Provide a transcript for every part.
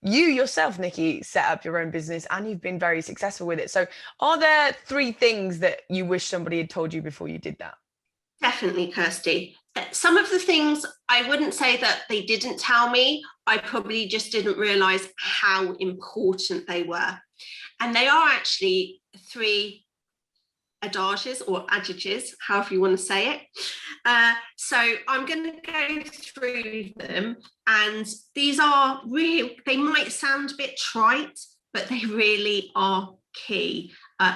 you yourself, Nikki, set up your own business and you've been very successful with it. So are there 3 things that you wish somebody had told you before you did that? Definitely, Kirsty. Some of the things I wouldn't say that they didn't tell me, I probably just didn't realize how important they were. And they are actually 3 adages or adjectives, however you want to say it. So I'm going to go through them, and these are really, they might sound a bit trite, but they really are key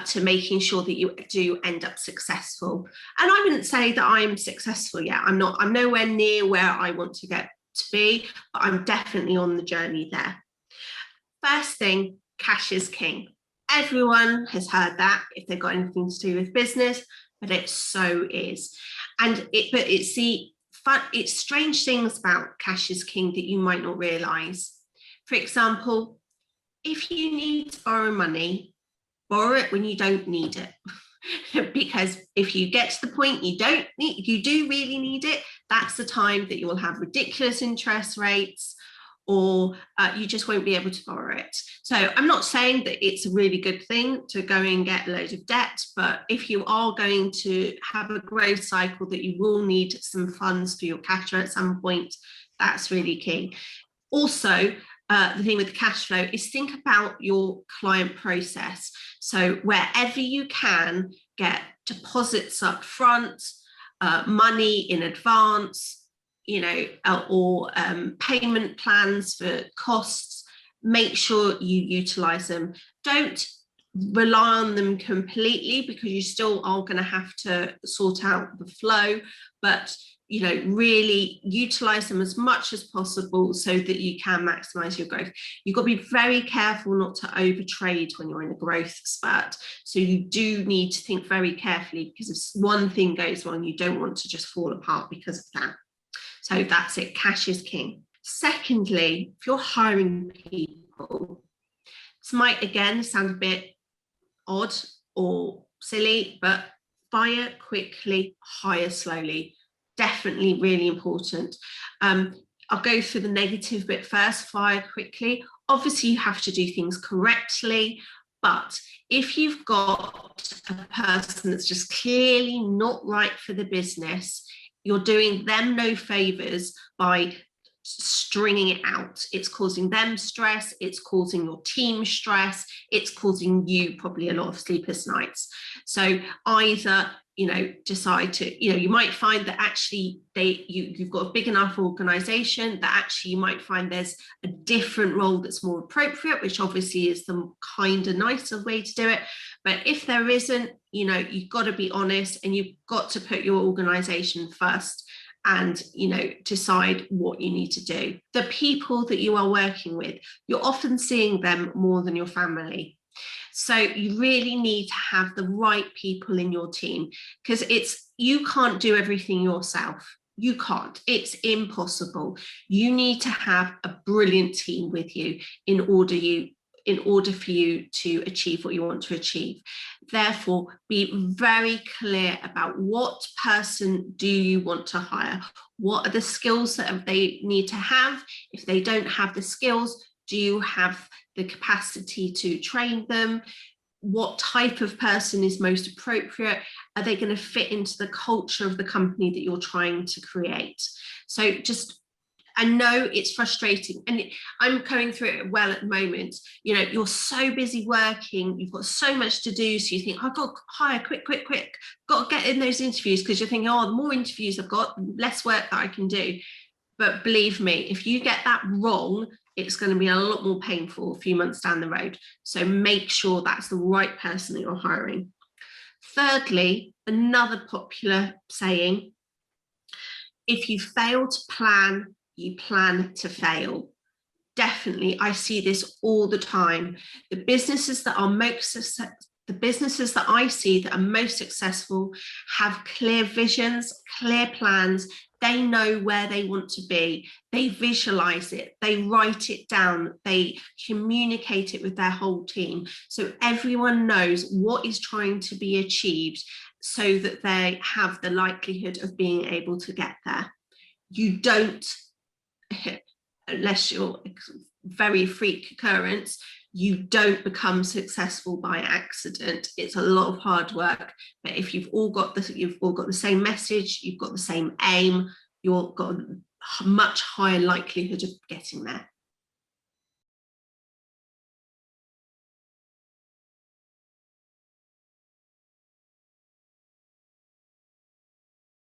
to making sure that you do end up successful. And I wouldn't say that I'm successful yet. I'm nowhere near where I want to get to be, but I'm definitely on the journey there. First thing, cash is king. Everyone has heard that if they've got anything to do with business, but it so is. But it's strange things about cash is king that you might not realize. For example, if you need to borrow money, borrow it when you don't need it. Because if you get to the point you do really need it, that's the time that you will have ridiculous interest rates, or you just won't be able to borrow it. So I'm not saying that it's a really good thing to go and get a load of debt, but if you are going to have a growth cycle that you will need some funds for your cash flow at some point, that's really key. Also, the thing with the cash flow is think about your client process. So wherever you can, get deposits up front, money in advance, or payment plans for costs. Make sure you utilize them. Don't rely on them completely, because you still are going to have to sort out the flow, but really utilize them as much as possible so that you can maximize your growth. You've got to be very careful not to overtrade when you're in a growth spurt. So you do need to think very carefully, because if one thing goes wrong, you don't want to just fall apart because of that. So that's it, cash is king. Secondly, if you're hiring people, this might again sound a bit odd or silly, but fire quickly, hire slowly. Definitely really important. I'll go through the negative bit first, fire quickly. Obviously, you have to do things correctly, but if you've got a person that's just clearly not right for the business, you're doing them no favors by stringing it out. It's causing them stress, it's causing your team stress, it's causing you probably a lot of sleepless nights. So either decide to, you might find that actually you've got a big enough organization that actually you might find there's a different role that's more appropriate, which obviously is the kind of nicer way to do it. But if there isn't, you've got to be honest, and you've got to put your organization first and decide what you need to do. The people that you are working with, you're often seeing them more than your family. So you really need to have the right people in your team, because you can't do everything yourself. You can't. It's impossible. You need to have a brilliant team with you in order for you to achieve what you want to achieve. Therefore, be very clear about what person do you want to hire? What are the skills that they need to have? If they don't have the skills, do you have the capacity to train them? What type of person is most appropriate? Are they going to fit into the culture of the company that you're trying to create? So I know it's frustrating, and I'm going through it well at the moment. You're so busy working, you've got so much to do, so you think, I've got to hire quick, got to get in those interviews, because you're thinking, the more interviews I've got, the less work that I can do. But believe me, if you get that wrong, it's going to be a lot more painful a few months down the road. So make sure that's the right person that you're hiring. Thirdly, another popular saying, if you fail to plan, you plan to fail. Definitely, I see this all the time. The businesses that I see that are most successful have clear visions, clear plans. They know where they want to be. They visualize it. They write it down. They communicate it with their whole team. So everyone knows what is trying to be achieved, so that they have the likelihood of being able to get there. You don't, unless you're very freak occurrence. You don't become successful by accident. It's a lot of hard work. But if you've all got the same message, you've got the same aim, you've got a much higher likelihood of getting there.